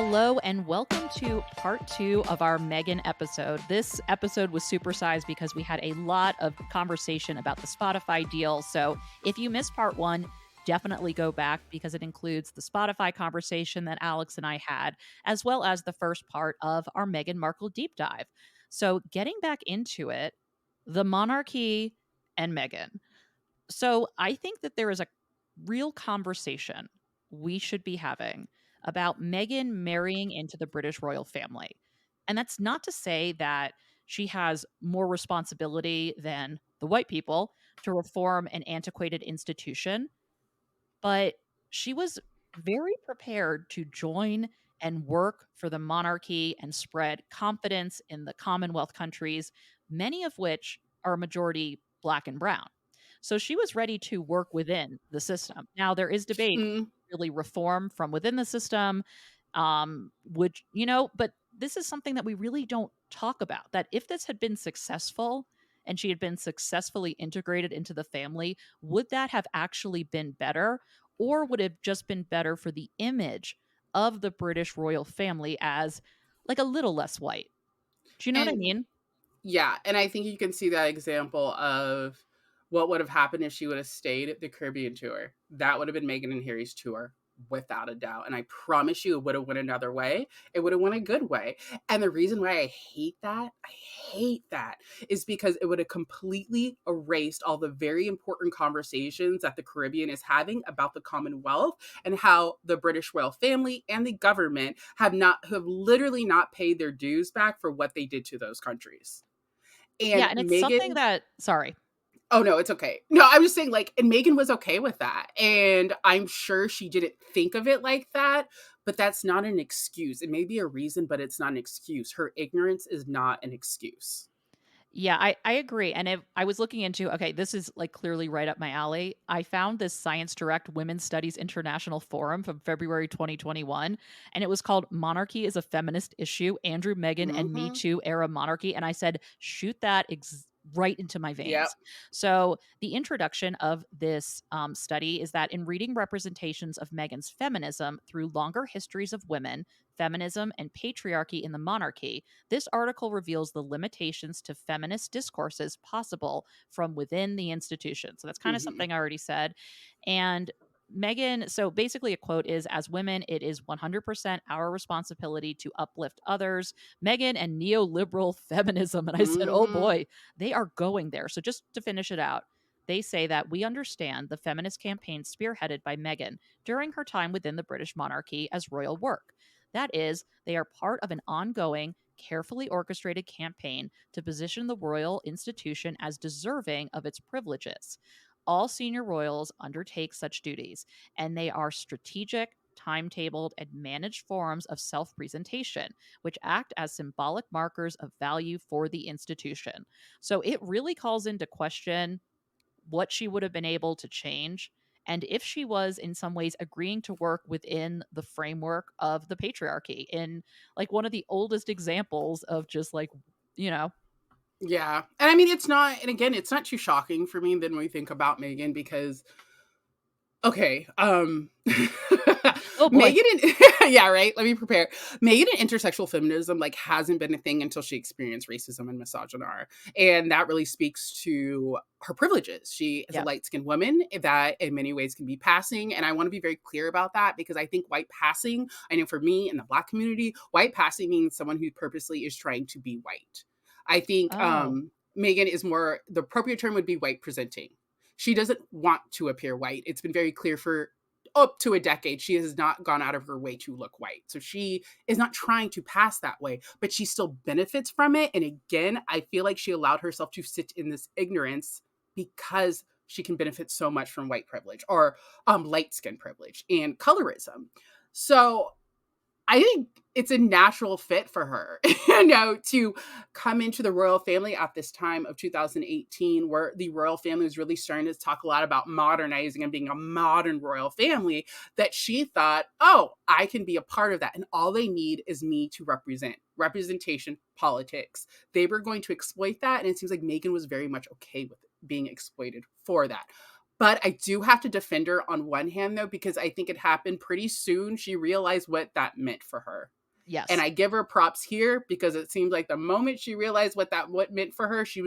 Hello and welcome to part 2 of our Meghan episode. This episode was supersized because we had a lot of conversation about the Spotify deal. So if you missed part 1, definitely go back because it includes the Spotify conversation that Alex and I had, as well as the first part of our Meghan Markle deep dive. So getting back into it, the Monarchy and Meghan. So I think that there is a real conversation we should be having about Meghan marrying into the British royal family. And that's not to say that she has more responsibility than the white people to reform an antiquated institution, but she was very prepared to join and work for the monarchy and spread confidence in the Commonwealth countries, many of which are majority black and brown. So she was ready to work within the system. Now, there is debate Mm, really reform from within the system, but this is something that we really don't talk about. That if this had been successful and she had been successfully integrated into the family, would that have actually been better? Or would it have just been better for the image of the British royal family as like a little less white? Do you know what I and mean? yeah, and I think you can see that example of what would have happened if she would have stayed at the Caribbean tour. That would have been Meghan and Harry's tour without a doubt. And I promise you it would have went another way. It would have went a good way. And the reason why I hate that is because it would have completely erased all the very important conversations that the Caribbean is having about the Commonwealth and how the British royal family and the government have literally not paid their dues back for what they did to those countries. Yeah, And and it's something Meghan, that sorry. oh no, it's okay. No, I'm just saying, like, and Meghan was okay with that. And I'm sure she didn't think of it like that, but that's not an excuse. It may be a reason, but it's not an excuse. Her ignorance is not an excuse. Yeah, I agree. And if I was looking into, okay, this is like clearly right up my alley. I found this Science Direct Women's Studies International Forum from February 2021, and it was called Monarchy is a Feminist Issue, Andrew, Meghan, and Me Hmm. Too Era Monarchy. And I said, shoot that right into my Yep. veins. So the introduction of this study is that in reading representations of Meghan's feminism through longer histories of women, feminism, and patriarchy in the monarchy, this article reveals the limitations to feminist discourses possible from within the institution. So that's kind of Hmm. something I already said. And Meghan, so basically a quote is, as women, it is 100% our responsibility to uplift others. Meghan and neoliberal feminism. And I said, oh Hmm. boy, they are going there. So just to finish it out, they say that we understand the feminist campaign spearheaded by Meghan during her time within the British monarchy as royal work. That is, they are part of an ongoing, carefully orchestrated campaign to position the royal institution as deserving of its privileges. All senior royals undertake such duties, and they are strategic, timetabled, and managed forms of self presentation, which act as symbolic markers of value for the institution. So it really calls into question what she would have been able to change and if she was in some ways agreeing to work within the framework of the patriarchy in like one of the oldest examples of just like, you know, Yeah. And I mean, it's not, and again, it's not too shocking for me than we think about Meghan because okay. oh boy. Megan and yeah, right. Let me prepare. Megan and intersexual feminism like hasn't been a thing until she experienced racism and misogyny, and that really speaks to her privileges. She is a Yeah. light skinned woman that, in many ways, can be passing, and I want to be very clear about that because I think white passing. I know for me in the Black community, white passing means someone who purposely is trying to be white. I think Oh. Megan is more the appropriate term would be white presenting. She doesn't want to appear white. It's been very clear for up to a decade. She has not gone out of her way to look white. So she is not trying to pass that way, but she still benefits from it. And again, I feel like she allowed herself to sit in this ignorance because she can benefit so much from white privilege or light skin privilege and colorism. So I think it's a natural fit for her, to come into the royal family at this time of 2018, where the royal family was really starting to talk a lot about modernizing and being a modern royal family, that she thought, oh, I can be a part of that. And all they need is me to representation, politics. They were going to exploit that. And it seems like Meghan was very much okay with it being exploited for that. But I do have to defend her on one hand, though, because I think it happened pretty soon. She realized what that meant for her. And Yes. I give her props here because it seems like the moment she realized what meant for her, she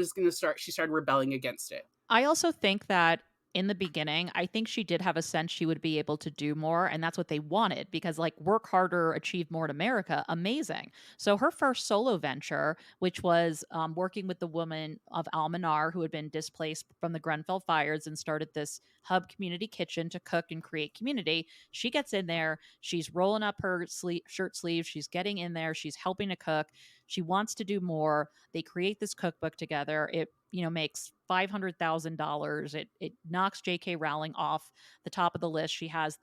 started rebelling against it. I also think that in the beginning, I think she did have a sense she would be able to do more, and that's what they wanted because, like, work harder, achieve more in America, amazing. So her first solo venture, which was working with the woman of Almanar who had been displaced from the Grenfell fires and started this hub community kitchen to cook and create community. She gets in there, she's rolling up her shirt sleeves, she's getting in there, she's helping to cook. She wants to do more. They create this cookbook together. It makes $500,000. It knocks J.K. Rowling off the top of the list. She has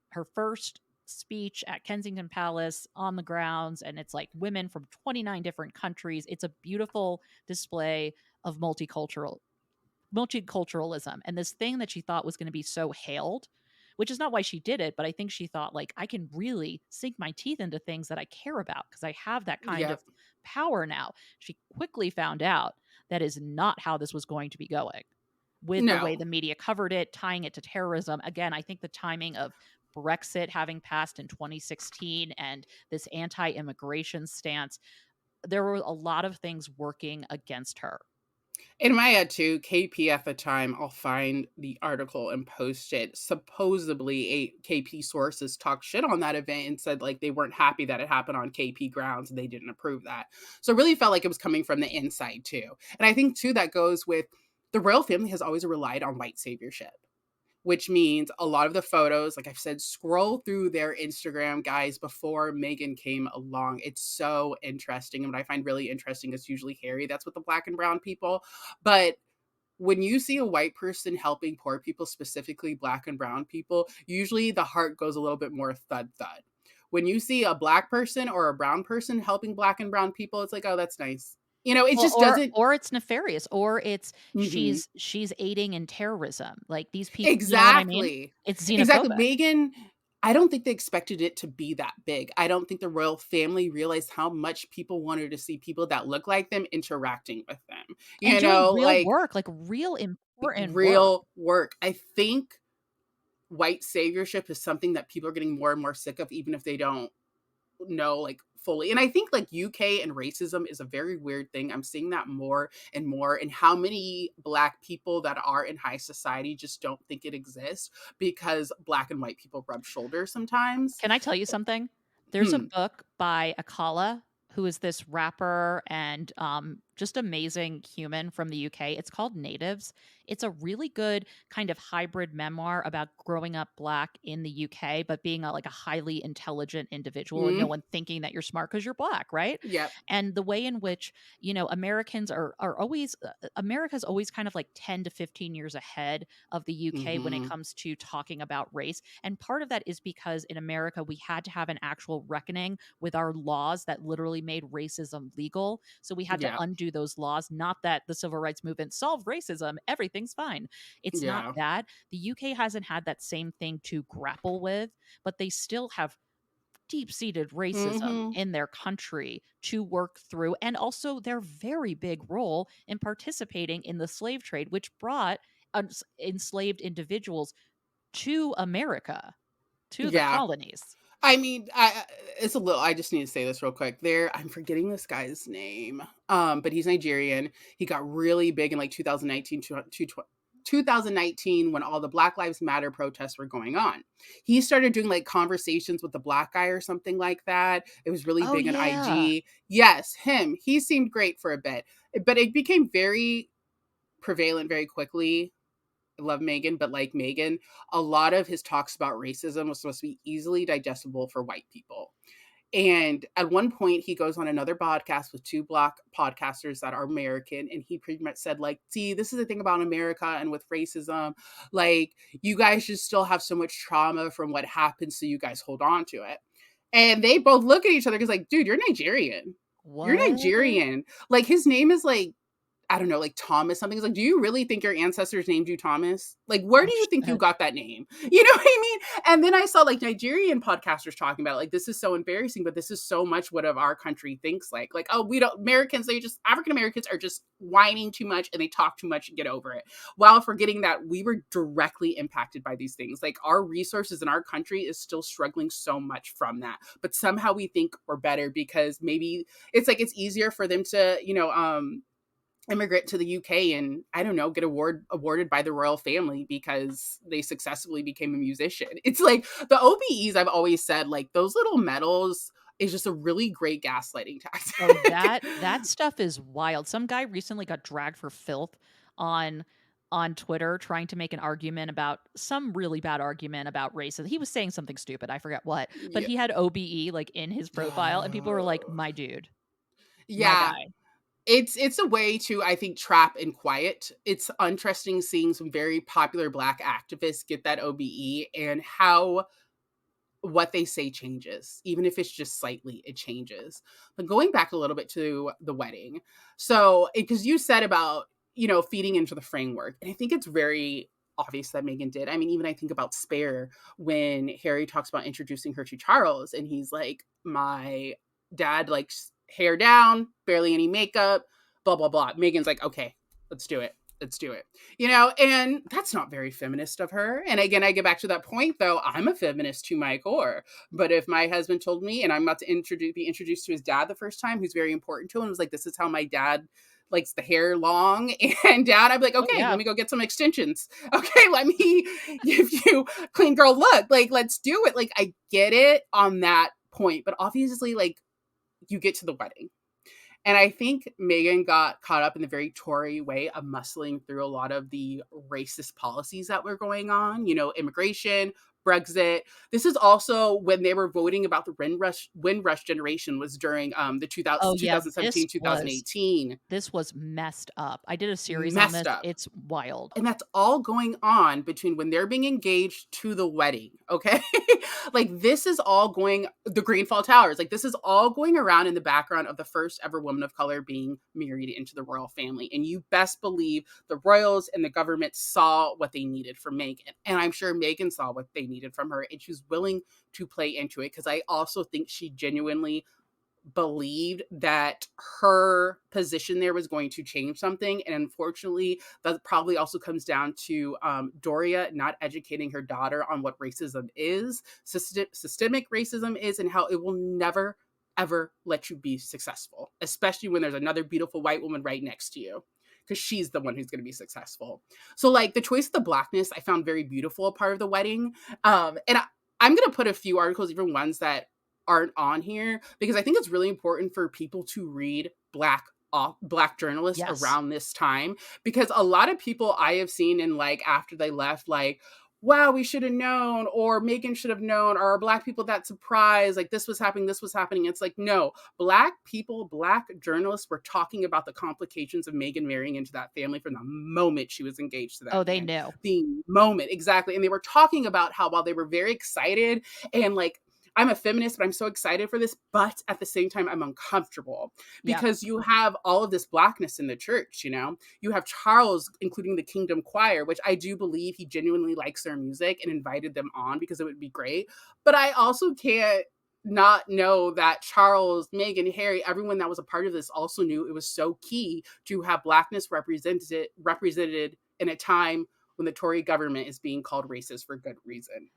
her first speech at Kensington Palace on the grounds, and it's like women from 29 different countries. It's a beautiful display of multiculturalism, and this thing that she thought was going to be so hailed, which is not why she did it, but I think she thought, like, I can really sink my teeth into things that I care about because I have that kind of Yep. power now. She quickly found out that is not how this was going to be going with the way No. the media covered it, tying it to terrorism. Again, I think the timing of Brexit having passed in 2016 and this anti-immigration stance, there were a lot of things working against her. In my head too, KP at the time, I'll find the article and post it. Supposedly, KP sources talked shit on that event and said like they weren't happy that it happened on KP grounds and they didn't approve that. So it really felt like it was coming from the inside too. And I think too that goes with the royal family has always relied on white saviorship, which means a lot of the photos, like I've said, scroll through their Instagram, guys, before Meghan came along. It's so interesting. And what I find really interesting is usually Harry. That's with the black and brown people. But when you see a white person helping poor people, specifically black and brown people, usually the heart goes a little bit more thud thud. When you see a black person or a brown person helping black and brown people, it's like, oh, that's nice. It Well, just doesn't. or it's nefarious, or it's Mhm. she's aiding in terrorism. Like these people, you know what I mean? Exactly. It's Exactly. xenophobic. Meghan, I don't think they expected it to be that big. I don't think the royal family realized how much people wanted to see people that look like them interacting with them. And doing real Like work, like real important work. real work. I think white saviorship is something that people are getting more and more sick of, even if they don't know like fully. And I think like UK and racism is a very weird thing. I'm seeing that more and more, and how many black people that are in high society just don't think it exists because black and white people rub shoulders sometimes. Can I tell you something? There's a Hmm. book by Akala, who is this rapper and just amazing human from the UK. It's called Natives. It's a really good kind of hybrid memoir about growing up black in the UK, but being like a highly intelligent individual and no Mm, one thinking that you're smart because you're black, right? yep. And the way in which Americans are always America's always kind of like 10 to 15 years ahead of the UK when it Hmm. comes to talking about race. And part of that is because in America, we had to have an actual reckoning with our laws that literally made racism legal. So we had to Yeah. undo those laws. Not that the civil rights movement solved racism, everything's fine. It's not Yeah. that. The UK hasn't had that same thing to grapple with, but they still have deep seated racism Hmm. in their country to work through, and also their very big role in participating in the slave trade, which brought enslaved individuals to America, to the Yeah. colonies. I mean, it's a little. I just need to say this real quick. I'm forgetting this guy's name. But he's Nigerian. He got really big in like 2019, 2019 when all the Black Lives Matter protests were going on. He started doing like conversations with the black guy or something like that. It was really Oh, big on yeah. IG. Yes, him. He seemed great for a bit, but it became very prevalent very quickly. I love Meghan, but like Meghan, a lot of his talks about racism was supposed to be easily digestible for white people. And at one point, he goes on another podcast with two black podcasters that are American. And he pretty much said, like, see, this is the thing about America and with racism. Like, you guys just still have so much trauma from what happened. So you guys hold on to it. And they both look at each other because, like, dude, you're Nigerian. You're What? Nigerian. Like, his name is like, I don't know, like Thomas something. It's like, do you really think your ancestors named you Thomas? Like, where Oh, do you think you shit. got that name? You know what I mean? And then I saw like Nigerian podcasters talking about it, like, this is so embarrassing, but this is so much what of our country thinks like, oh, we don't, Americans, they just, African Americans are just whining too much and they talk too much and get over it. While forgetting that we were directly impacted by these things. Like, our resources in our country is still struggling so much from that. But somehow we think we're better because maybe it's like it's easier for them to, immigrant to the UK and, I don't know, get awarded by the royal family because they successfully became a musician. It's like the OBEs, I've always said, like, those little medals is just a really great gaslighting Oh, tactic. that stuff is wild. Some guy recently got dragged for filth on Twitter trying to make an argument about some really bad argument about racism. He was saying something stupid, I forget what, but Yeah. he had OBE like in his profile and people were like, "My dude, my Yeah. guy." It's a way to, I think, trap and quiet. It's interesting seeing some very popular Black activists get that OBE and how what they say changes, even if it's just slightly, it changes. But going back a little bit to the wedding, so because you said about, feeding into the framework, and I think it's very obvious that Meghan did. I mean, even I think about Spare when Harry talks about introducing her to Charles, and he's like, my dad likes hair down, barely any makeup, blah blah blah. Meghan's like, okay, let's do it. Let's do it. And that's not very feminist of her. And again, I get back to that point though, I'm a feminist to my core. But if my husband told me, and I'm about to be introduced to his dad the first time, who's very important to him, was like, this is how my dad likes the hair long and down, I'd be like, Oh okay, yeah. let me go get some extensions. Okay, let me give you clean girl look. Like, let's do it. Like, I get it on that point. But obviously, like, you get to the wedding. And I think Meghan got caught up in the very Tory way of muscling through a lot of the racist policies that were going on, immigration, Brexit. This is also when they were voting about the Windrush generation was during the Oh yeah, 2017, 2018. this was messed up. I did a series on Messed this. up. It's wild. And that's all going on between when they're being engaged to the wedding. Okay. Like, this is all going, the Greenfall Towers, like, this is all going around in the background of the first ever woman of color being married into the royal family. And you best believe the royals and the government saw what they needed from Meghan. And I'm sure Meghan saw what they needed from her. And she was willing to play into it because I also think she genuinely believed that her position there was going to change something. And unfortunately, that probably also comes down to Doria not educating her daughter on what racism is, systemic racism is, and how it will never, ever let you be successful, especially when there's another beautiful white woman right next to you. Because she's the one who's going to be successful. So, like, the choice of the Blackness, I found very beautiful, a part of the wedding. I'm going to put a few articles, even ones that aren't on here, because I think it's really important for people to read Black journalists Yes. around this time, because a lot of people I have seen in, like, after they left, like, wow, we should have known, or Meghan should have known, or are Black people that surprised, like, this was happening. It's like, no, Black people, Black journalists were talking about the complications of Meghan marrying into that family from the moment she was engaged to Oh, that they man. knew. The moment, exactly. And they were talking about how, while they were very excited and, like, I'm a feminist, but I'm so excited for this. But at the same time, I'm uncomfortable Yeah. because you have all of this Blackness in the church. You have Charles, including the Kingdom Choir, which I do believe he genuinely likes their music and invited them on because it would be great. But I also can't not know that Charles, Meghan, Harry, everyone that was a part of this also knew it was so key to have Blackness represented in a time when the Tory government is being called racist for good reason.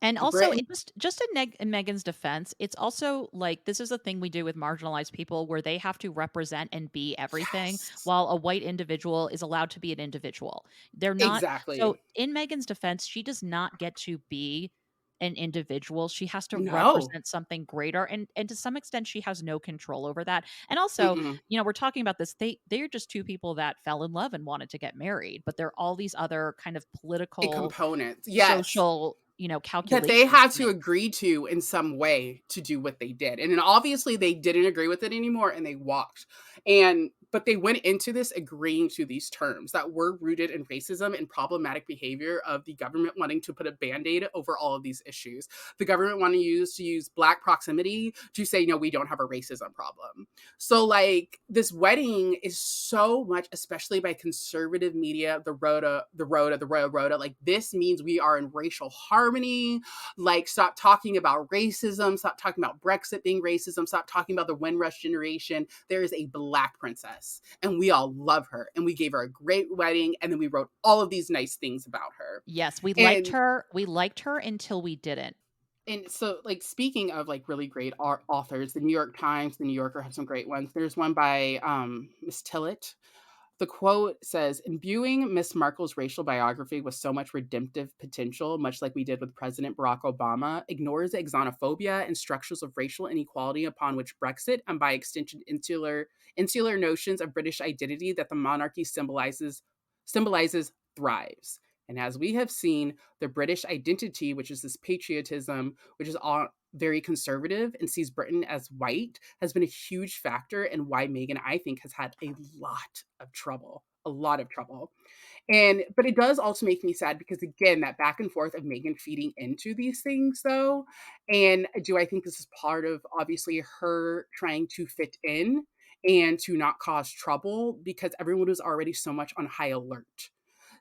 And also, Britain, it just in Megan's defense, it's also like this is a thing we do with marginalized people where they have to represent and be everything, yes. while a white individual is allowed to be an individual. They're not. So, Exactly. in Megan's defense, she does not get to be an individual. She has to No. represent something greater, and to some extent, she has no control over that. And also, Mm-mm. we're talking about this. They're just two people that fell in love and wanted to get married, but there are all these other kind of A political, component. Yes. social, That they calculations had to to make. agree to in some way to do what they did. And then obviously they didn't agree with it anymore and they walked. And But they went into this agreeing to these terms that were rooted in racism and problematic behavior of the government wanting to put a band-aid over all of these issues. The government wanted to use Black proximity to say, no, we don't have a racism problem. So like this wedding is so much, especially by conservative media, the Rhoda, like this means we are in racial harmony. Like, stop talking about racism, stop talking about Brexit being racism, stop talking about the Windrush generation. There is a Black princess, and we all love her, and we gave her a great wedding, and then we wrote all of these nice things about her. Yes, we liked And her. We liked her until we didn't. so like speaking of like really great authors, the New York Times, the New Yorker have some great ones. There's one by Miss Tillett. The quote says, imbuing Miss Markle's racial biography with so much redemptive potential, much like we did with President Barack Obama, ignores the xenophobia and structures of racial inequality upon which Brexit, and by extension insular notions of British identity that the monarchy symbolizes thrives. And as we have seen, the British identity, which is this patriotism, which is all very conservative and sees Britain as white, has been a huge factor in why Meghan, I think, has had a lot of trouble. But it does also make me sad because, again, that back and forth of Meghan feeding into these things, though. And do I think this is part of obviously her trying to fit in and to not cause trouble because everyone was already so much on high alert.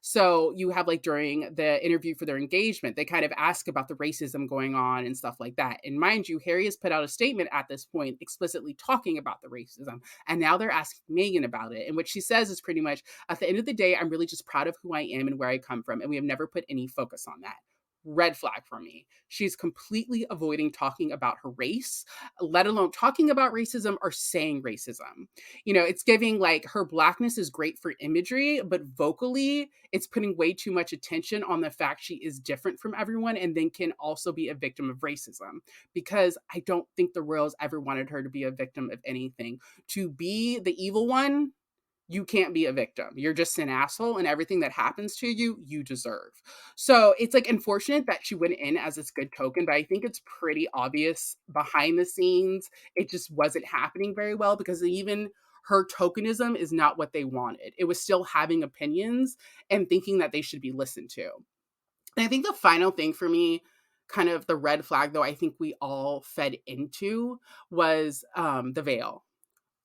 So you have like during the interview for their engagement, they kind of ask about the racism going on and stuff like that. And mind you, Harry has put out a statement at this point explicitly talking about the racism. And now they're asking Meghan about it. And what she says is pretty much, at the end of the day, I'm really just proud of who I am and where I come from. And we have never put any focus on that. Red flag for me. She's completely avoiding talking about her race, let alone talking about racism or saying racism. You know, it's giving like her Blackness is great for imagery, but vocally, it's putting way too much attention on the fact she is different from everyone and then can also be a victim of racism. Because I don't think the royals ever wanted her to be a victim of anything. To be the evil one, you can't be a victim. You're just an asshole, and everything that happens to you, you deserve. So it's like unfortunate that she went in as this good token, but I think it's pretty obvious behind the scenes. It just wasn't happening very well because even her tokenism is not what they wanted. It was still having opinions and thinking that they should be listened to. And I think the final thing for me, kind of the red flag, though, I think we all fed into was the veil.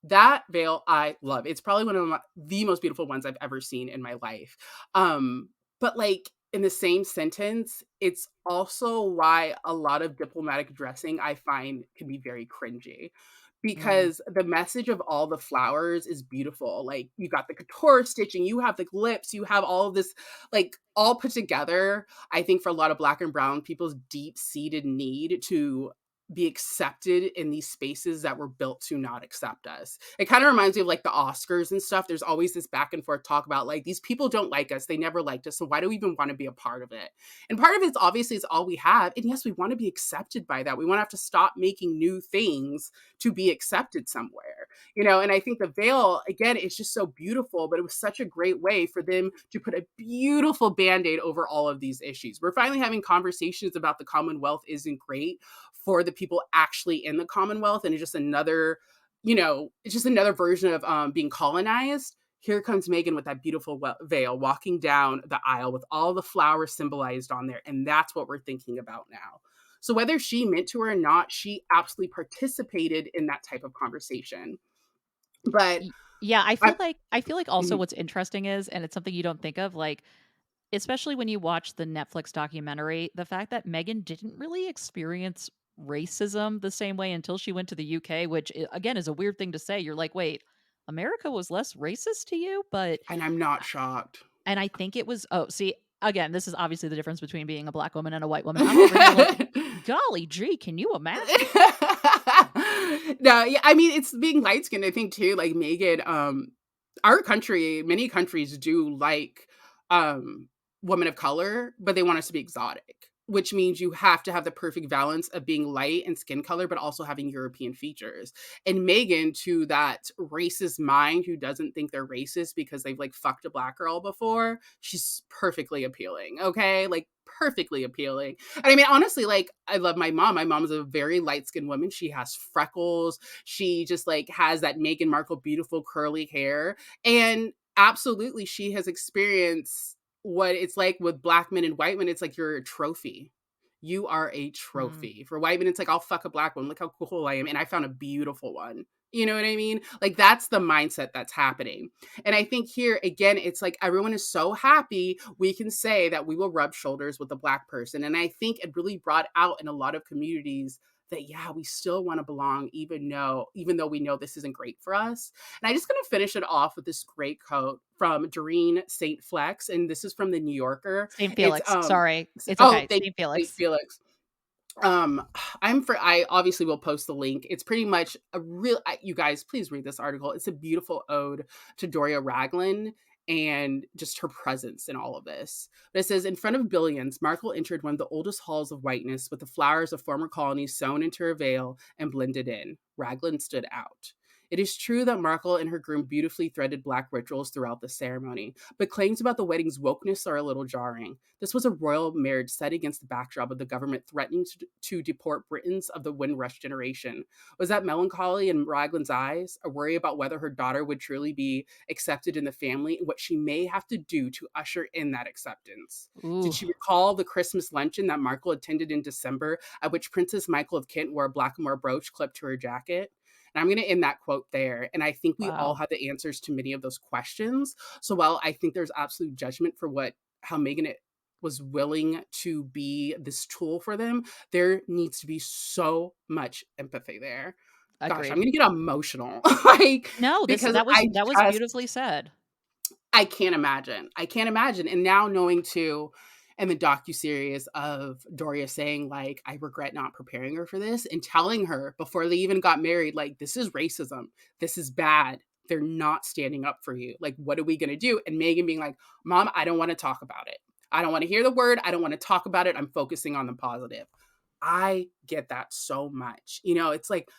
That veil I love. It's probably one of the most beautiful ones I've ever seen in my life. But like in the same sentence, it's also why a lot of diplomatic dressing I find can be very cringy. Mm. Because the message of all the flowers is beautiful. Like you got the couture stitching, you have the lips, you have all of this, like all put together. I think for a lot of Black and brown people's deep-seated need to be accepted in these spaces that were built to not accept us. It kind of reminds me of like the Oscars and stuff. There's always this back and forth talk about like these people don't like us. They never liked us. So why do we even want to be a part of it? And part of it's obviously is all we have. And yes, we want to be accepted by that. We want to have to stop making new things to be accepted somewhere, you know? And I think the veil, again, is just so beautiful, but it was such a great way for them to put a beautiful band-aid over all of these issues. We're finally having conversations about the Commonwealth isn't great for the people actually in the Commonwealth. And it's just another, you know, it's just another version of being colonized. Here comes Meghan with that beautiful veil walking down the aisle with all the flowers symbolized on there. And that's what we're thinking about now. So whether she meant to or not, she absolutely participated in that type of conversation. But Yeah, I, I feel like also mhm. what's interesting is, and it's something you don't think of, like, especially when you watch the Netflix documentary, the fact that Meghan didn't really experience racism the same way until she went to the UK, which again is a weird thing to say. You're like, wait, America was less racist to you, but And I'm not shocked. and I think it was, oh, see, again, this is obviously the difference between being a Black woman and a white woman. I'm over here like, golly gee, can you imagine? No, yeah, I mean, it's being light skinned, I think too, like Megan, our country, many countries do like women of color, but they want us to be exotic. which means you have to have the perfect balance of being light and skin color, but also having European features. And Meghan, to that racist mind who doesn't think they're racist because they've like fucked a black girl before, she's perfectly appealing. Okay. Like perfectly appealing. And I mean, honestly, like I love my mom. My mom's a very light skinned woman. She has freckles. She just like has that Meghan Markle beautiful curly hair. And absolutely, she has experienced what it's like with black men and white men. It's like you're a trophy. You are a Mm, trophy. For white men, it's like, I'll fuck a black one. Look how cool I am. And I found a beautiful one. You know what I mean? Like that's the mindset that's happening. And I think here again, it's like everyone is so happy we can say that we will rub shoulders with a black person. And I think it really brought out in a lot of communities that yeah, we still want to belong, even though we know this isn't great for us. And I'm just going to finish it off with this great quote from Doreen St. Flex, and this is from the New Yorker. St. It's Felix. Sorry. It's oh, okay. thank St. you, St. Felix. Felix. I obviously will post the link. It's pretty much a real, you guys, please read this article. It's a beautiful ode to Doria Ragland and just her presence in all of this. But it says, in front of billions, Markle entered one of the oldest halls of whiteness with the flowers of former colonies sewn into her veil and blended in. Ragland stood out. It is true that Markle and her groom beautifully threaded black rituals throughout the ceremony, but claims about the wedding's wokeness are a little jarring. This was a royal marriage set against the backdrop of the government threatening to deport Britons of the Windrush generation. Was that melancholy in Ragland's eyes, a worry about whether her daughter would truly be accepted in the family and what she may have to do to usher in that acceptance? Did Ooh, she recall the Christmas luncheon that Markle attended in December, at which Princess Michael of Kent wore a blackamoor brooch clipped to her jacket? And I'm going to end that quote there. And I think we all wow. have the answers to many of those questions. So while I think there's absolute judgment for how Meghan was willing to be this tool for them, there needs to be so much empathy there. Gosh, I'm Agreed. gonna get emotional, like No, this because that was I that was just beautifully said. I can't imagine. I can't imagine. And now knowing too, in the docuseries of Doria saying like, I regret not preparing her for this, and telling her before they even got married, like, this is racism. This is bad. They're not standing up for you. Like, what are we gonna do? And Meghan being like, Mom, I don't want to talk about it. I don't want to hear the word. I don't want to talk about it. I'm focusing on the positive. I get that so much. It's like,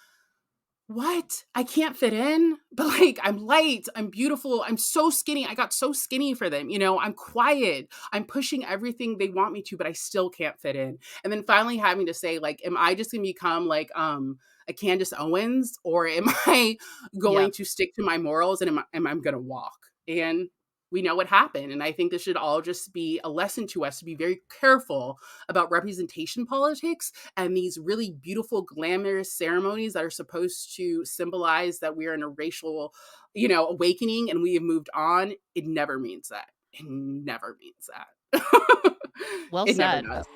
what? I can't fit in, but like I'm light, I'm beautiful, I'm so skinny. I got so skinny for them. I'm quiet, I'm pushing everything they want me to, but I still can't fit in. And then finally having to say, like, am I just gonna become like a Candace Owens, or am I going Yep. to stick to my morals, and am I gonna walk? And we know what happened. And I think this should all just be a lesson to us to be very careful about representation politics and these really beautiful, glamorous ceremonies that are supposed to symbolize that we are in a racial, awakening and we have moved on. It never means that. It never means that. Well It never said. does.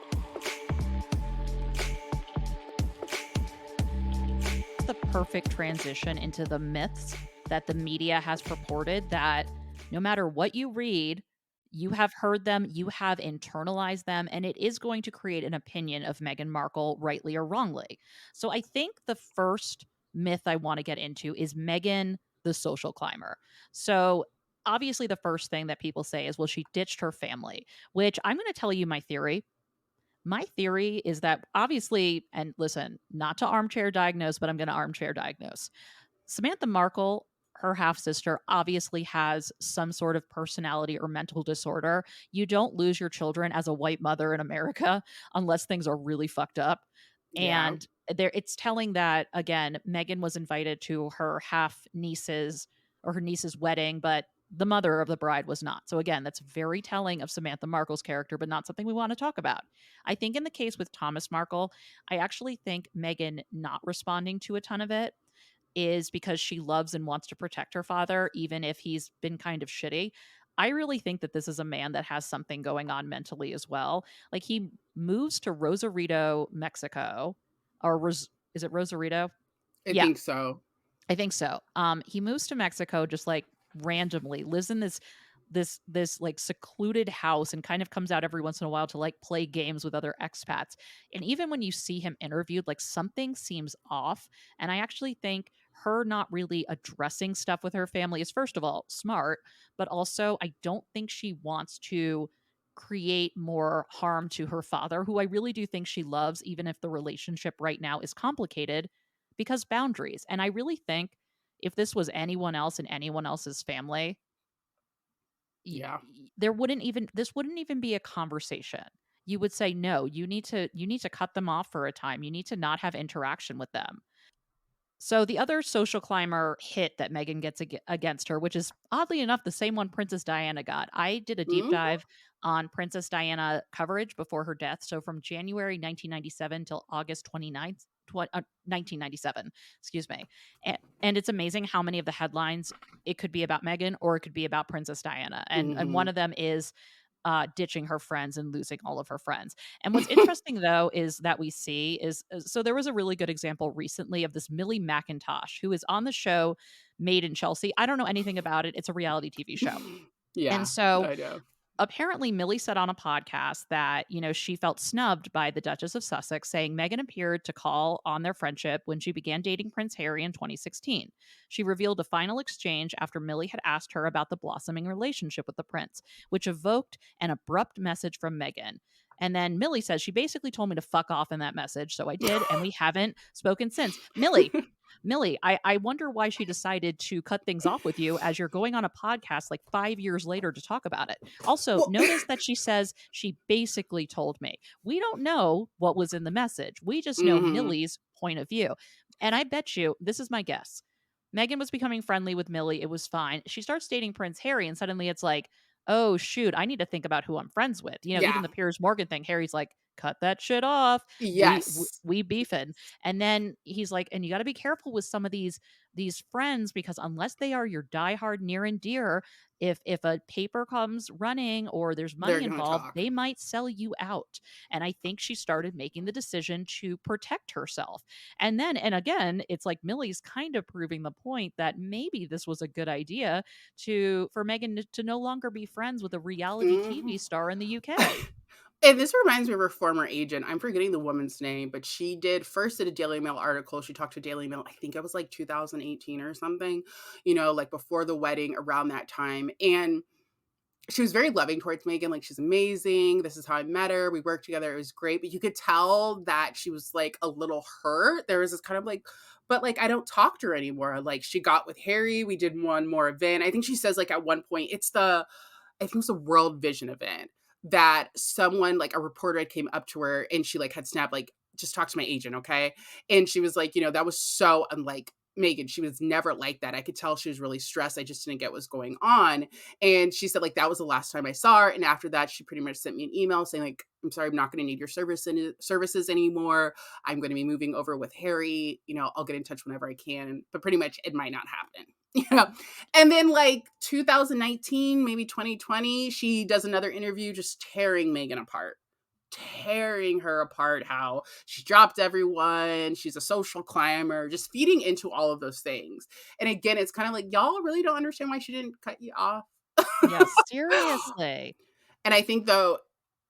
The perfect transition into the myths that the media has purported that no matter what you read, you have heard them, you have internalized them, and it is going to create an opinion of Meghan Markle, rightly or wrongly. So I think the first myth I want to get into is Meghan the social climber. So obviously, the first thing that people say is, well, she ditched her family, which I'm going to tell you my theory. My theory is that obviously, and listen, not to armchair diagnose, but I'm going to armchair diagnose. Samantha Markle, her half sister, obviously has some sort of personality or mental disorder. You don't lose your children as a white mother in America unless things are really fucked up. Yeah. And it's telling that again, Meghan was invited to her half niece's or her niece's wedding, but the mother of the bride was not. So again, that's very telling of Samantha Markle's character, but not something we want to talk about. I think in the case with Thomas Markle, I actually think Meghan not responding to a ton of it is because she loves and wants to protect her father, even if he's been kind of shitty. I really think that this is a man that has something going on mentally as well. Like he moves to Rosarito, Mexico, or is it Rosarito? I Yeah, think so. I think so. He moves to Mexico just like randomly, lives in this like secluded house and kind of comes out every once in a while to like play games with other expats. And even when you see him interviewed, like something seems off. And I actually think her not really addressing stuff with her family is first of all smart, but also I don't think she wants to create more harm to her father, who I really do think she loves, even if the relationship right now is complicated because boundaries. And I really think if this was anyone else in anyone else's family, Yeah. there wouldn't even this wouldn't even be a conversation. You would say no, you need to cut them off for a time. You need to not have interaction with them. So the other social climber hit that Meghan gets against her, which is oddly enough the same one Princess Diana got. I did a deep Mhm. dive on Princess Diana coverage before her death. So from January 1997 till August 29th, 1997, excuse me. And it's amazing how many of the headlines it could be about Meghan or it could be about Princess Diana. And one Mhm. of them is ditching her friends and losing all of her friends. And what's interesting though is that we see is so there was a really good example recently of this Millie McIntosh who is on the show Made in Chelsea. I don't know anything about it. It's a reality TV show. And Yeah, so I know. apparently Millie said on a podcast that, she felt snubbed by the Duchess of Sussex, saying Meghan appeared to call on their friendship when she began dating Prince Harry in 2016. She revealed a final exchange after Millie had asked her about the blossoming relationship with the prince, which evoked an abrupt message from Meghan. And then Millie says she basically told me to fuck off in that message. So I did, and we haven't spoken since. Millie, I wonder why she decided to cut things off with you as you're going on a podcast like 5 years later to talk about it. Also, Well, notice that she says she basically told me. We don't know what was in the message. We just know mhm. Millie's point of view. And I bet you, this is my guess. Meghan was becoming friendly with Millie. It was fine. She starts dating Prince Harry, and suddenly it's like, oh, shoot, I need to think about who I'm friends with. Even Yeah. the Piers Morgan thing, Harry's like, cut that shit off. Yes. We beefing. And then he's like, and you got to be careful with some of these friends because unless they are your diehard near and dear, if a paper comes running or there's They're money gonna involved, talk. they might sell you out. And I think she started making the decision to protect herself. And again, it's like Millie's kind of proving the point that maybe this was a good idea for Meghan to no longer be friends with a reality TV Mhm. star in the UK. And this reminds me of her former agent. I'm forgetting the woman's name, but she did a Daily Mail article. She talked to Daily Mail, I think it was like 2018 or something, like before the wedding, around that time. And she was very loving towards Meghan, like, she's amazing. This is how I met her. We worked together. It was great. But you could tell that she was like a little hurt. There was this kind of like, but like, I don't talk to her anymore. Like, she got with Harry. We did one more event. I think she says, like, at one point, I think it was a World Vision event that someone, like a reporter, had came up to her and she like had snapped, like, just talk to my agent, okay? And she was like, that was so unlike Meghan. She was never like that. I could tell she was really stressed. I just didn't get what's going on. And she said, like, that was the last time I saw her. And after that, she pretty much sent me an email saying, like, I'm sorry, I'm not going to need your services anymore. I'm going to be moving over with Harry. I'll get in touch whenever I can. But pretty much it might not happen. Yeah. And then like 2019, maybe 2020, she does another interview just tearing Meghan apart. Tearing her apart, how she dropped everyone, she's a social climber, just feeding into all of those things. And again, it's kind of like, y'all really don't understand why she didn't cut you off. Yeah, seriously. And I think though,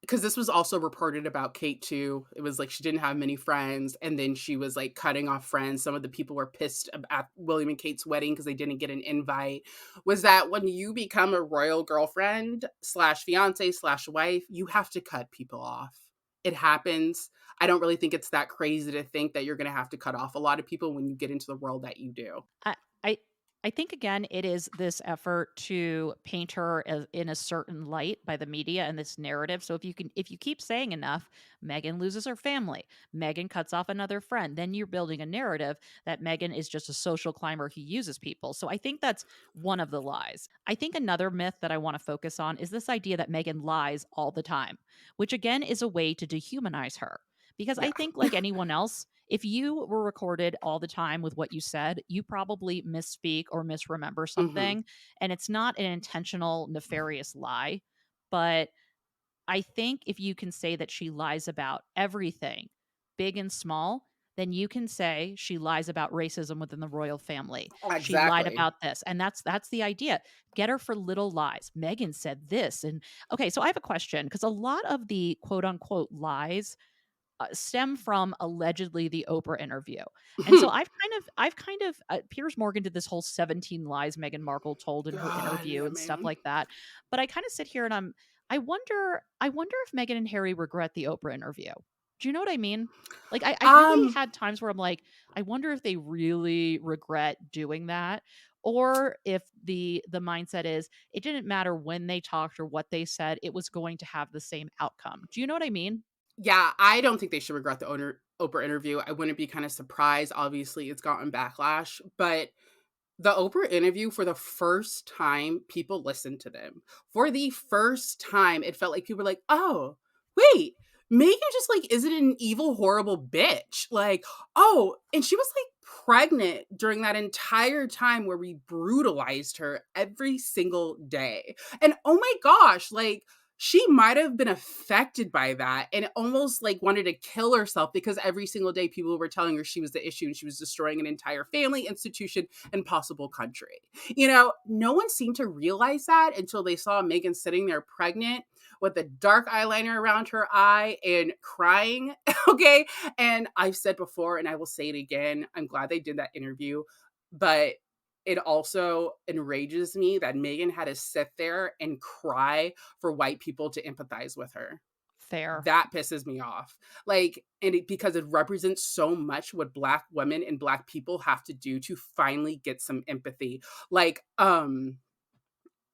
because this was also reported about Kate too. It was like she didn't have many friends, and then she was like cutting off friends. Some of the people were pissed at William and Kate's wedding because they didn't get an invite. Was that when you become a royal girlfriend slash fiance slash wife, you have to cut people off. It happens. I don't really think it's that crazy to think that you're going to have to cut off a lot of people when you get into the world that you do. I I I think again it is this effort to paint her in a certain light by the media and this narrative. So if you keep saying enough, Meghan loses her family, Meghan cuts off another friend, then you're building a narrative that Meghan is just a social climber who uses people. So I think that's one of the lies. I think another myth that I want to focus on is this idea that Meghan lies all the time, which again is a way to dehumanize her. Because Yeah. I think, like anyone else, if you were recorded all the time with what you said, you probably misspeak or misremember Hmm. something. And it's not an intentional, nefarious lie. But I think if you can say that she lies about everything, big and small, then you can say she lies about racism within the royal family. She lied Exactly. about this. And that's the idea. Get her for little lies. Meghan said this. And okay, so I have a question because a lot of the quote unquote lies stem from allegedly the Oprah interview. And so Piers Morgan did this whole 17 lies Meghan Markle told in her God, interview yeah, and stuff man. like that. But I kind of sit here and I wonder if Meghan and Harry regret the Oprah interview. Do you know what I mean? Like, I've really Um, had times where I'm like, I wonder if they really regret doing that, or if the mindset is it didn't matter when they talked or what they said, it was going to have the same outcome. Do you know what I mean? yeah, I don't think they should regret the Oprah interview. I wouldn't be kind of surprised. Obviously, it's gotten backlash, but the Oprah interview, for the first time, people listened to them. For the first time, it felt like people were like, "Oh, wait, Megan just, like, isn't an evil, horrible bitch." Like, "Oh," and she was, like, pregnant during that entire time where we brutalized her every single day. And, oh my gosh, like, she might have been affected by that and almost, like, wanted to kill herself because every single day people were telling her she was the issue and she was destroying an entire family, institution, and possible country. You know, no one seemed to realize that until they saw Megan sitting there pregnant with a dark eyeliner around her eye and crying. Okay. And I've said before, and I will say it again, I'm glad they did that interview, but it also enrages me that Megan had to sit there and cry for white people to empathize with her. Fair. That pisses me off. Like, because it represents so much what Black women and Black people have to do to finally get some empathy. Like,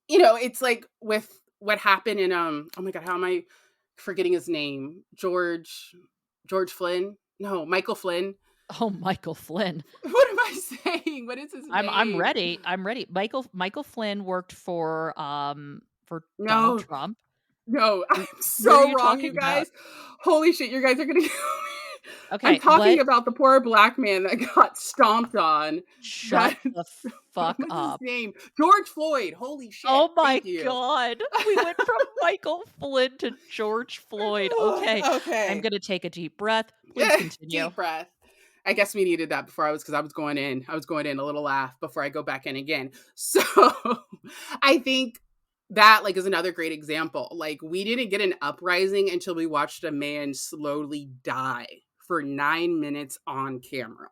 it's like with what happened in oh my god, how am I forgetting his name? George Flynn? No, Michael Flynn. Oh, Michael Flynn. What am I saying? What is his I'm name? ready. I'm ready. Michael Flynn worked for Donald No, Trump. no, I'm Who are so you wrong, you talking about? guys. Holy shit, you guys are gonna kill me. I'm Okay, talking what? about the poor Black man that got stomped on. Shut That the fuck what's his up. name? George Floyd. Holy shit. Oh my Thank you. god. We went from Michael Flynn to George Floyd. Okay. I'm Okay. gonna take a deep breath. Please Yeah, continue. deep breath. I guess we needed that before because I was going in. I was going in a little laugh before I go back in again. So I think that, like, is another great example. Like, we didn't get an uprising until we watched a man slowly die for 9 minutes on camera.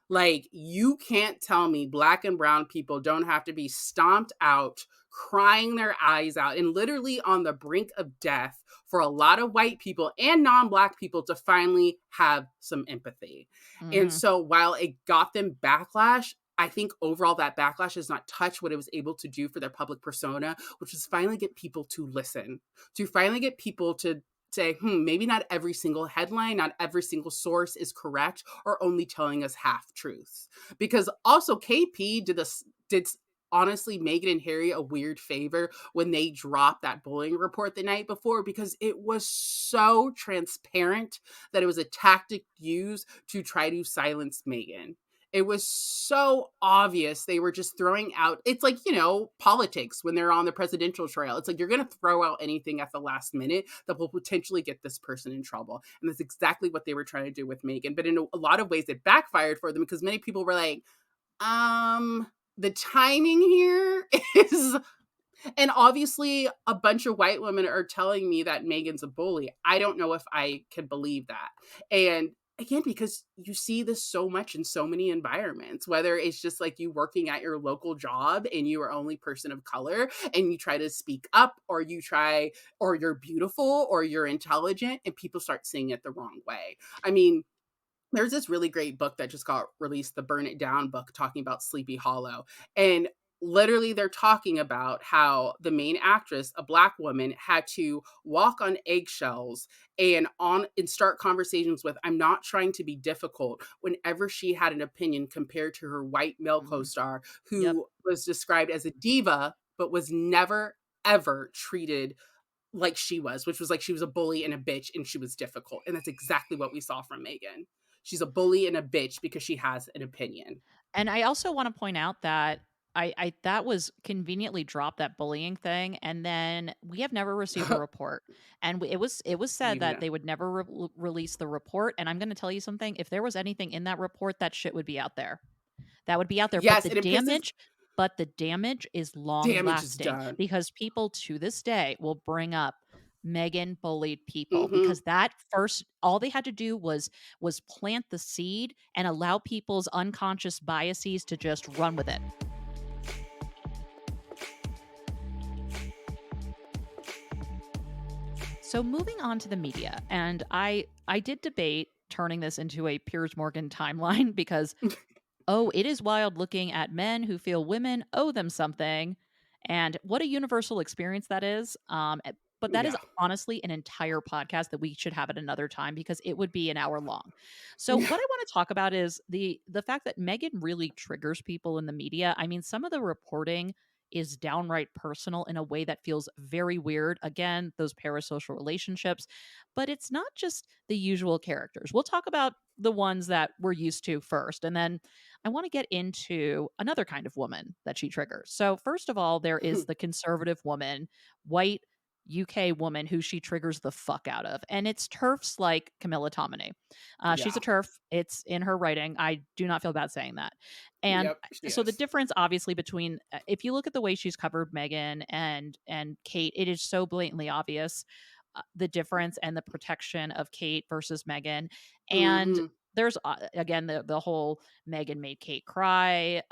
Like, you can't tell me Black and brown people don't have to be stomped out, crying their eyes out, and literally on the brink of death for a lot of white people and non-Black people to finally have some empathy. And Mhm. so while it got them backlash, I think overall that backlash has not touched what it was able to do for their public persona, which is finally get people to listen, to finally get people to say, maybe not every single headline, not every single source is correct or only telling us half truths. Because also KP did honestly Meghan and Harry a weird favor when they dropped that bullying report the night before, because it was so transparent that it was a tactic used to try to silence Meghan. It was so obvious they were just throwing out. It's like, politics when they're on the presidential trail. It's like you're going to throw out anything at the last minute that will potentially get this person in trouble. And that's exactly what they were trying to do with Meghan. But in a lot of ways, it backfired for them because many people were like, the timing here is, and obviously a bunch of white women are telling me that Meghan's a bully. I don't know if I can believe that. And again, because you see this so much in so many environments, whether it's just like you working at your local job and you are only person of color and you try to speak up, or or you're beautiful or you're intelligent and people start seeing it the wrong way. I mean, there's this really great book that just got released, the Burn It Down book, talking about Sleepy Hollow. And literally they're talking about how the main actress, a Black woman, had to walk on eggshells and start conversations with, I'm not trying to be difficult, whenever she had an opinion, compared to her white male Mhm. co-star Yep. who was described as a diva but was never ever treated like she was, which was like she was a bully and a bitch and she was difficult. And that's exactly what we saw from Meghan. She's a bully and a bitch because she has an opinion. And I also want to point out that I that was conveniently dropped, that bullying thing, and then we have never received a report. And it was said You that know. they would never release the report. And I'm going to tell you something: if there was anything in that report, that shit would be out there. That would be out there. Yes, and it pisses, But the damage is long damage is lasting done. because people to this day will bring up Megan bullied people Hmm. because that first all they had to do was plant the seed and allow people's unconscious biases to just run with it. So moving on to the media, and I did debate turning this into a Piers Morgan timeline because it is wild looking at men who feel women owe them something, and what a universal experience that is. But that is Yeah. honestly an entire podcast that we should have at another time because it would be an hour long. So Yeah. what I want to talk about is the fact that Megan really triggers people in the media. I mean, some of the reporting is downright personal in a way that feels very weird. Again, those parasocial relationships, but it's not just the usual characters. We'll talk about the ones that we're used to first, and then I want to get into another kind of woman that she triggers. So, first of all, there is the conservative woman, white UK woman who she triggers the fuck out of. And it's TERFs like Camilla Tominey. She's a Yeah. TERF. It's in her writing. I do not feel bad saying that. And Yep. She so the is. difference obviously between if you look at the way she's covered Meghan and Kate, it is so blatantly obvious the difference and the protection of Kate versus Meghan. And Mm-hmm. there's again the whole Meghan made Kate cry,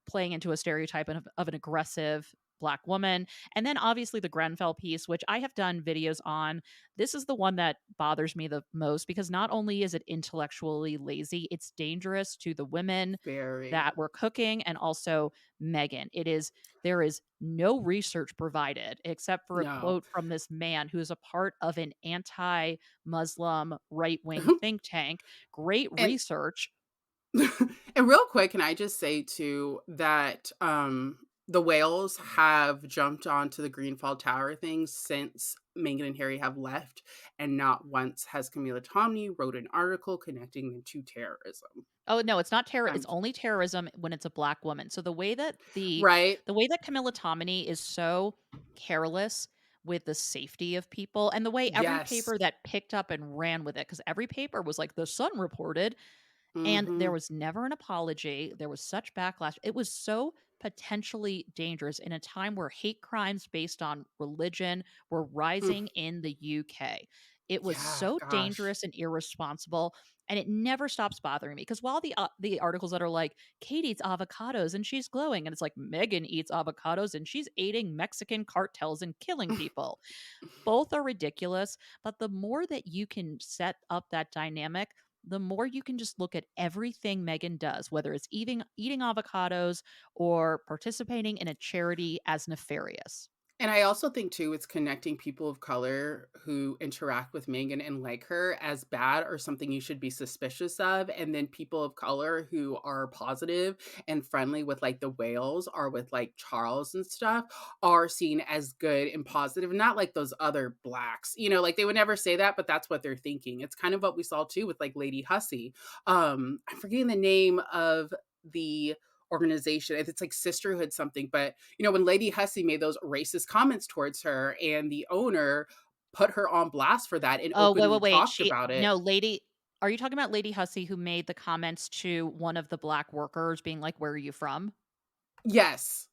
playing into a stereotype of an aggressive black woman. And then obviously the Grenfell piece, which I have done videos on. This is the one that bothers me the most because not only is it intellectually lazy, it's dangerous to the women Very. that were cooking and also Meghan. There is no research provided except for a No. quote from this man who is a part of an anti-Muslim right-wing think tank. Great And research. and real quick, can I just say too that the whales have jumped onto the Greenfall Tower thing since Meghan and Harry have left, and not once has Camilla Tominey wrote an article connecting them to terrorism. Oh no, it's not terror. It's Um, only terrorism when it's a black woman. So right? the way that Camilla Tominey is so careless with the safety of people and the way every Yes. paper that picked up and ran with it, because every paper was like the Sun reported, and Mm-hmm. there was never an apology. There was such backlash. It was so potentially dangerous in a time where hate crimes based on religion were Mm. rising in the UK. It was Yeah. so Gosh. dangerous and irresponsible, and it never stops bothering me because while the articles that are like Kate eats avocados and she's glowing, and it's like Meghan eats avocados and she's aiding Mexican cartels and killing people, both are ridiculous. But the more that you can set up that dynamic, the more you can just look at everything Meghan does, whether it's eating avocados or participating in a charity, as nefarious. And I also think too, it's connecting people of color who interact with Megan and like her as bad or something you should be suspicious of. And then people of color who are positive and friendly with like the whales or with like Charles and stuff are seen as good and positive, not like those other blacks. Like they would never say that, but that's what they're thinking. It's kind of what we saw too with like Lady Hussey. I'm forgetting the name of the organization. It's like sisterhood something, but when Lady Hussey made those racist comments towards her and the owner put her on blast for that and Oh, wait, openly wait, wait. talked about it. No, lady, are you talking about Lady Hussey who made the comments to one of the black workers being like, "Where are you from?" Yes.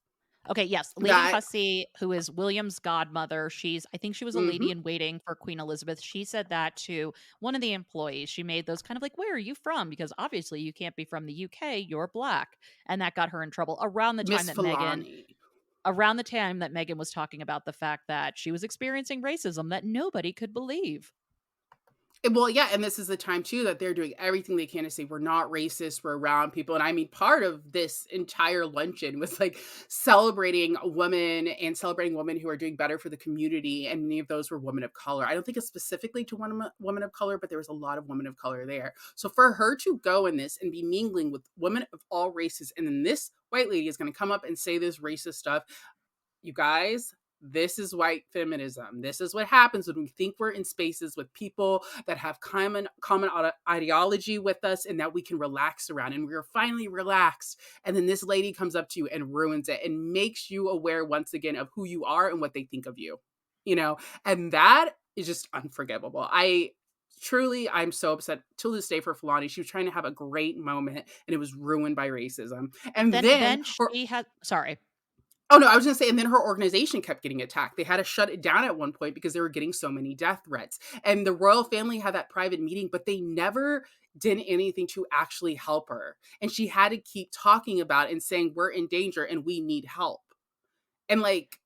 Okay, yes, Lady That Hussey, who is William's godmother, I think she was a mhm. lady in waiting for Queen Elizabeth. She said that to one of the employees. She made those kind of like, "Where are you from?" Because obviously you can't be from the UK, you're black. And that got her in trouble Miss Filani. around the time that Meghan was talking about the fact that she was experiencing racism that nobody could believe. Well, yeah, and this is the time too that they're doing everything they can to say we're not racist, we're around people. And I mean, part of this entire luncheon was like celebrating women and celebrating women who are doing better for the community. And many of those were women of color. I don't think it's specifically to one woman of color, but there was a lot of women of color there. So for her to go in this and be mingling with women of all races, and then this white lady is going to come up and say this racist stuff, you guys, this is white feminism. This is what happens when we think we're in spaces with people that have common ideology with us and that we can relax around. And we're finally relaxed. And then this lady comes up to you and ruins it and makes you aware once again of who you are and what they think of you. And that is just unforgivable. I'm so upset till this day for Fulani. She was trying to have a great moment and it was ruined by racism. And then Then her she had sorry. Oh no, I was gonna say, and then her organization kept getting attacked. They had to shut it down at one point because they were getting so many death threats. And the royal family had that private meeting, but they never did anything to actually help her. And she had to keep talking about it and saying, we're in danger and we need help. And like,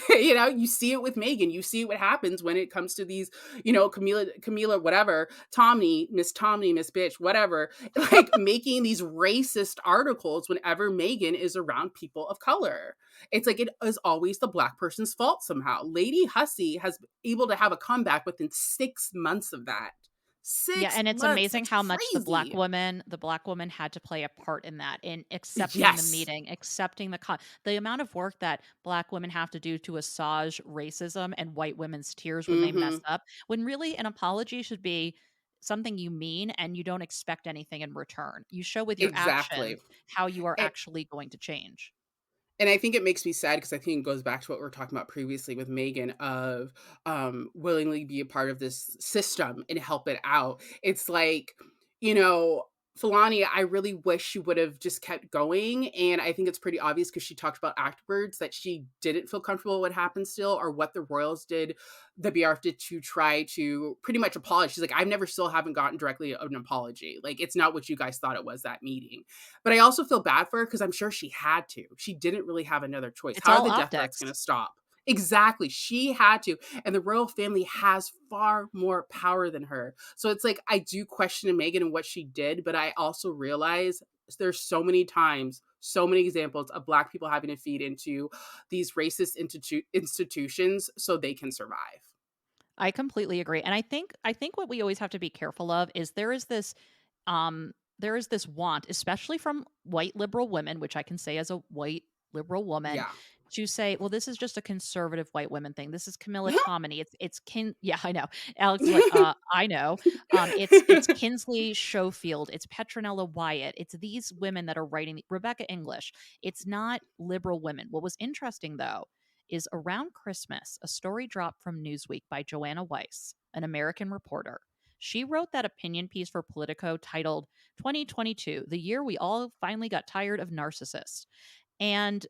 You see it with Megan. You see what happens when it comes to these, Camila, whatever, Miss Tommy, Miss Bitch, whatever, like making these racist articles whenever Megan is around people of color. It's like it is always the black person's fault somehow. Lady Hussey has been able to have a comeback within 6 months of that. Yeah, Six and it's months. amazing That's how much crazy. the black woman had to play a part in that, in accepting the Yes. meeting, accepting the amount of work that black women have to do to assuage racism and white women's tears when they mess Hmm. up, when really an apology should be something you mean and you don't expect anything in return. You show with your Exactly. actions how you are actually going to change. And I think it makes me sad because I think it goes back to what we were talking about previously with Megan of, willingly be a part of this system and help it out. It's like, you know, Filani, I really wish she would have just kept going, and I think it's pretty obvious because she talked about afterwards that she didn't feel comfortable what happened still or what the royals did, the BRF did to try to pretty much apologize. She's like, "I've never still haven't gotten directly an apology. Like, it's not what you guys thought it was, that meeting." But I also feel bad for her because I'm sure she had to. She didn't really have another choice. It's How are all the death threats optics. going to stop? Exactly. She had to. And the royal family has far more power than her. So it's like, I do question Megan and what she did, but I also realize there's so many times, so many examples of Black people having to feed into these racist institutions so they can survive. I completely agree. And I think what we always have to be careful of is there is this want, especially from white liberal women, which I can say as a white liberal woman, Yeah. to say, well, this is just a conservative white women thing. This is Camilla Tominey. It's kin yeah, I know. Alex is like, I know. It's Kinsley Schofield, it's Petronella Wyatt, it's these women that are writing Rebecca English. It's not liberal women. What was interesting though is around Christmas, a story dropped from Newsweek by Joanna Weiss, an American reporter. She wrote that opinion piece for Politico titled 2022, the year we all finally got tired of narcissists. And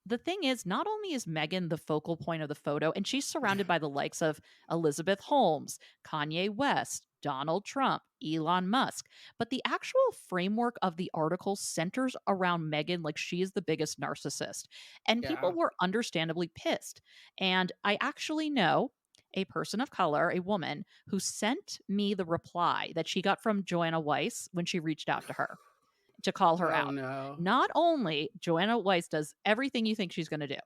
the thing is, not only is Meghan the focal point of the photo, and she's surrounded by the likes of Elizabeth Holmes, Kanye West, Donald Trump, Elon Musk, but the actual framework of the article centers around Meghan like she is the biggest narcissist. And Yeah. people were understandably pissed. And I actually know a person of color, a woman, who sent me the reply that she got from Joanna Weiss when she reached out to her to call her Oh out. no. Not only Joanna Weiss does everything you think she's going to do,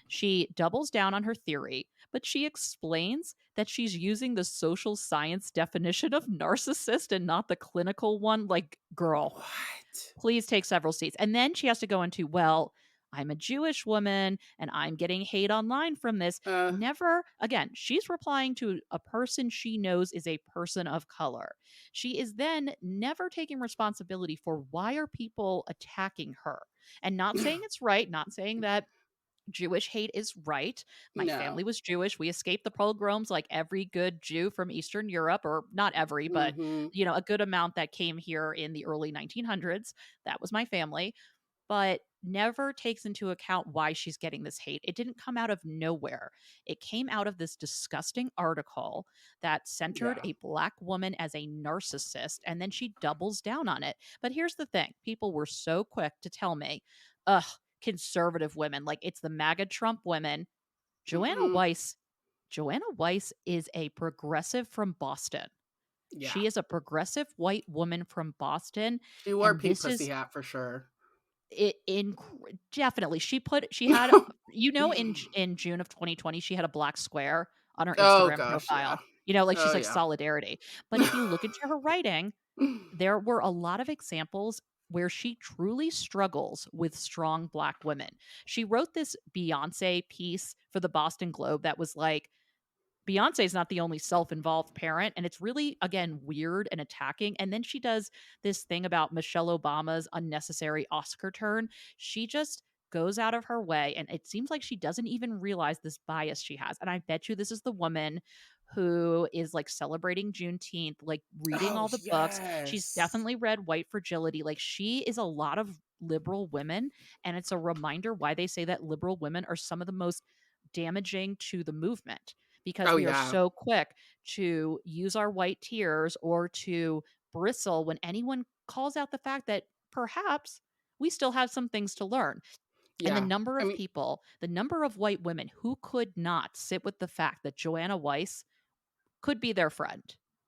she doubles down on her theory, but she explains that she's using the social science definition of narcissist and not the clinical one. Like, girl, What? please take several seats. And then she has to go into, well, I'm a Jewish woman and I'm getting hate online from this. Uh, Never, again, she's replying to a person she knows is a person of color. She is then never taking responsibility for why are people attacking her and not saying it's right, not saying that Jewish hate is right. My no. family was Jewish. We escaped the pogroms like every good Jew from Eastern Europe, or not every, but Mhm. a good amount that came here in the early 1900s. That was my family, but never takes into account why she's getting this hate. It didn't come out of nowhere. It came out of this disgusting article that centered Yeah. a black woman as a narcissist, and then she doubles down on it. But here's the thing, people were so quick to tell me, ugh, conservative women, like it's the MAGA Trump women. Joanna Mhm. Weiss. Joanna Weiss is a progressive from Boston. Yeah. She is a progressive white woman from Boston, She wore a and pink this pussy is hat for sure. it definitely. She had in June of 2020 she had a black square on her Oh Instagram gosh, yeah. profile. Like she's Oh like yeah. solidarity. But if you look into her writing, there were a lot of examples where she truly struggles with strong black women. She wrote this Beyonce piece for the Boston Globe that was like, Beyonce is not the only self-involved parent, and it's really, again, weird and attacking. And then she does this thing about Michelle Obama's unnecessary Oscar turn. She just goes out of her way, and it seems like she doesn't even realize this bias she has. And I bet you this is the woman who is like celebrating Juneteenth, like reading Oh all the books. She's yes. definitely read White Fragility. Like she is a lot of liberal women, and it's a reminder why they say that liberal women are some of the most damaging to the movement because Oh we are yeah. so quick to use our white tears or to bristle when anyone calls out the fact that perhaps we still have some things to learn. And Yeah. I mean, the number of white women who could not sit with the fact that Joanna Weiss could be their friend.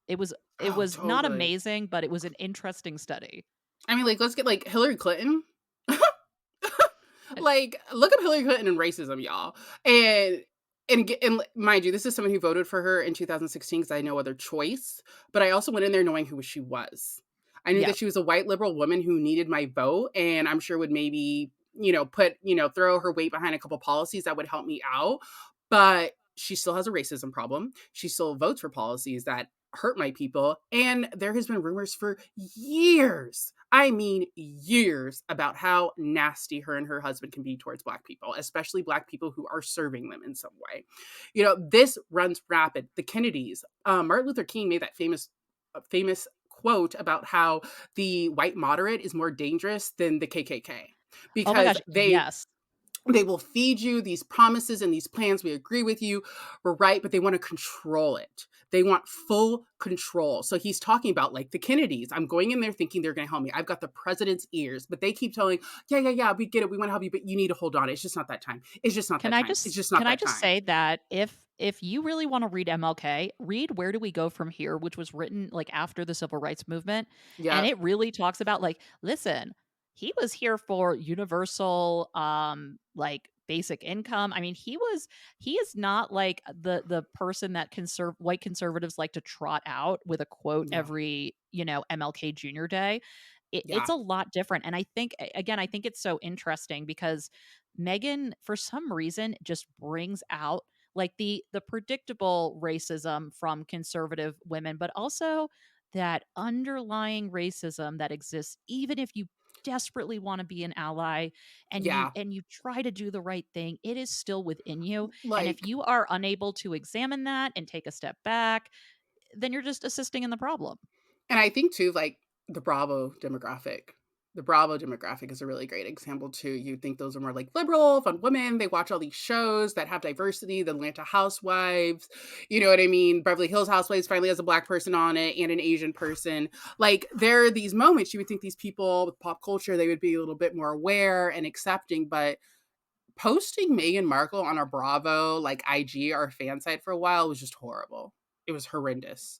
It oh, was not totally. amazing, but it was an interesting study. I mean, like, let's get like Hillary Clinton. And Like, look up Hillary Clinton and racism, y'all. And and mind you, this is someone who voted for her in 2016 because I had no other choice. But I also went in there knowing who she was. I knew yeah. that she was a white liberal woman who needed my vote, and I'm sure would maybe put throw her weight behind a couple policies that would help me out. But she still has a racism problem. She still votes for policies that hurt my people, and there has been rumors for years, I mean years, about how nasty her and her husband can be towards black people, especially black people who are serving them in some way. This runs rapid. The Kennedys, Martin Luther King made that famous quote about how the white moderate is more dangerous than the KKK Oh my because gosh, they yes. they will feed you these promises and these plans. We agree with you. We're right, but they want to control it. They want full control. So he's talking about like the Kennedys. I'm going in there thinking they're going to help me. I've got the president's ears, but they keep telling, yeah, we get it. We want to help you, but you need to hold on. It's just not that time. It's just not that time. It's just not Can I that just time. say that if you really want to read MLK, read Where Do We Go From Here, which was written like after the civil rights movement, and Yep. it really talks about like, listen, he was here for universal like basic income. I mean, he is not like the person that white conservatives like to trot out with a quote Yeah. every, MLK Junior Day. It's Yeah. a lot different. And I think, again, I think it's so interesting because Megan, for some reason, just brings out like the predictable racism from conservative women, but also that underlying racism that exists even if you desperately want to be an ally Yeah. and you try to do the right thing, it is still within you. And if Like, you are unable to examine that and take a step back, then you're just assisting in the problem. and I think too, like the Bravo demographic. The Bravo demographic is a really great example too. You'd think those are more like liberal, fun women. They watch all these shows that have diversity, the Atlanta Housewives, you know what I mean? Beverly Hills Housewives finally has a black person on it and an Asian person. Like there are these moments you would think these people with pop culture, they would be a little bit more aware and accepting, but posting Meghan Markle on our Bravo, like IG, our fan site for a while was just horrible. It was horrendous.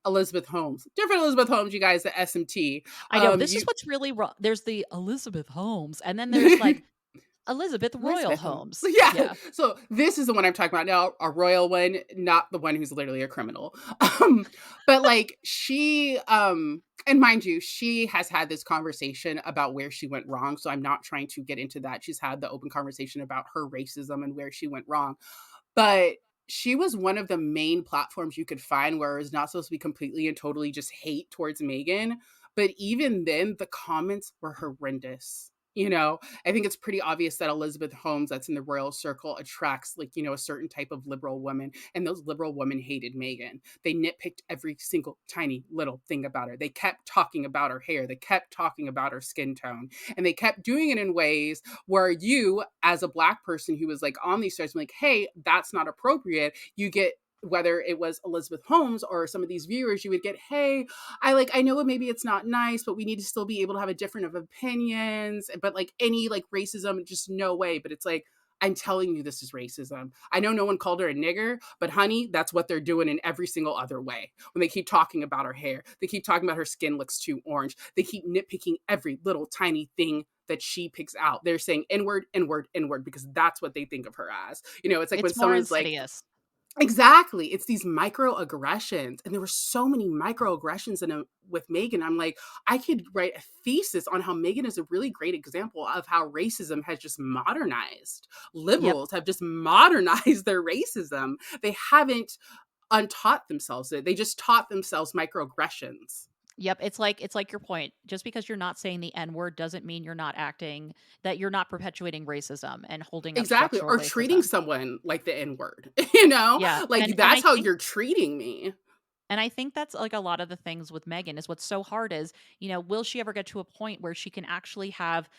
Elizabeth Holmes, different Elizabeth Holmes, you guys, the SMT. I know this is You what's really wrong. There's the Elizabeth Holmes, and then there's like Elizabeth Royal Elizabeth Holmes. Holmes. Yeah. Yeah. So this is the one I'm talking about now, a royal one, not the one who's literally a criminal. But like and mind you, she has had this conversation about where she went wrong. So I'm not trying to get into that. She's had the open conversation about her racism and where she went wrong. But she was one of the main platforms you could find where it was not supposed to be completely and totally just hate towards Meghan. But even then, the comments were horrendous. I think it's pretty obvious that Elizabeth Holmes, that's in the royal circle, attracts like, a certain type of liberal woman. And those liberal women hated Meghan. They nitpicked every single tiny little thing about her. They kept talking about her hair. They kept talking about her skin tone. And they kept doing it in ways where you, as a black person who was like on these sites, like, hey, that's not appropriate. You get, whether it was Elizabeth Holmes or some of these viewers, you would get, hey, I know maybe it's not nice, but we need to still be able to have a different of opinions. But like any like racism, just no way. But it's like, I'm telling you, this is racism. I know no one called her a nigger, but honey, that's what they're doing in every single other way. When they keep talking about her hair, they keep talking about her skin looks too orange. They keep nitpicking every little tiny thing that she picks out. They're saying inward, inward, inward, because that's what they think of her as. It's like when It's more someone's like, insidious. exactly. It's these microaggressions. And there were so many microaggressions with Megan. I'm like, I could write a thesis on how Megan is a really great example of how racism has just modernized. Yep. Liberals have just modernized their racism. They haven't untaught themselves it. They just taught themselves microaggressions. Yep, it's like your point. Just because you're not saying the N word doesn't mean you're not acting that you're not perpetuating racism and holding up Exactly. structural Or treating racism. someone like the N word, Yeah. like that's how you're treating me. And I think that's like a lot of the things with Megan is what's so hard is, will she ever get to a point where she can actually have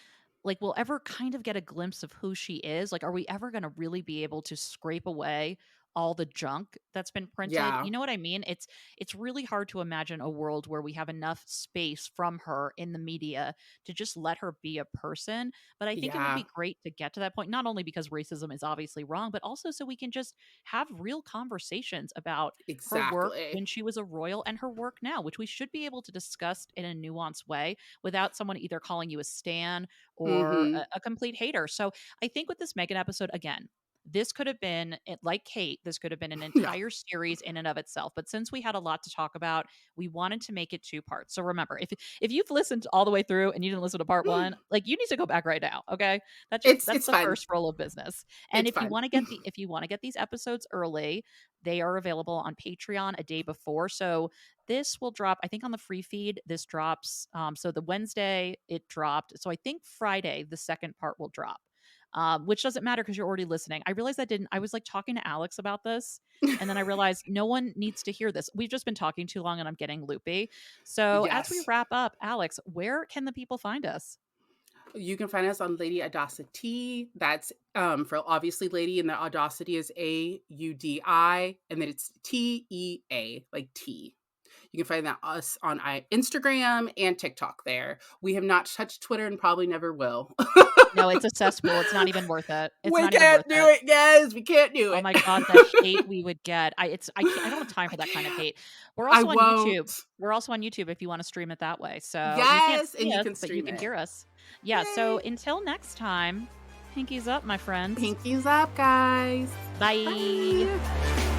like we'll ever kind of get a glimpse of who she is? Like are we ever going to really be able to scrape away all the junk that's been printed. Yeah. You know what I mean? It's really hard to imagine a world where we have enough space from her in the media to just let her be a person. But I think it would Yeah. be great to get to that point, not only because racism is obviously wrong, but also so we can just have real conversations about her work Exactly. when she was a royal and her work now, which we should be able to discuss in a nuanced way without someone either calling you a stan or Mhm. a complete hater. So I think with this Meghan episode, again, this could have been like Kate, this could have been an Yeah. entire series in and of itself. But since we had a lot to talk about, we wanted to make it two parts. So remember, if you've listened all the way through and you didn't listen to part one, like you need to go back right now. Okay. That's It's the fun. first rule of business. And It's if you fun. want to get if you want to get these episodes early, they are available on Patreon a day before. So this will drop, I think, on the free feed. This drops. So the Wednesday it dropped. So I think Friday the second part will drop. Which doesn't matter because you're already listening. I realized I was like talking to Alex about this, and then I realized no one needs to hear this. We've just been talking too long and I'm getting loopy. So as we Yes. wrap up, Alex, where can the people find us? You can find us on Lady Audaci-TEA. That's for obviously Lady, and the Audacity is AUDI, and then it's TEA, like tea. You can find that us on Instagram and TikTok there. We have not touched Twitter and probably never will. No, it's a cesspool. It's not even worth it. It's We not even can't worth do it. it, guys. We can't do Oh it. my god, the hate we would get. I can't, I don't have time I for that kind of can't. hate. We're I also on YouTube. won't. We're also on YouTube if you want to stream it that way. So you can't Yes, and see you us, can but you stream can it. hear us. Yeah, so Yay. until next time, pinkies up, my friends. Pinkies up, guys. Bye. Bye.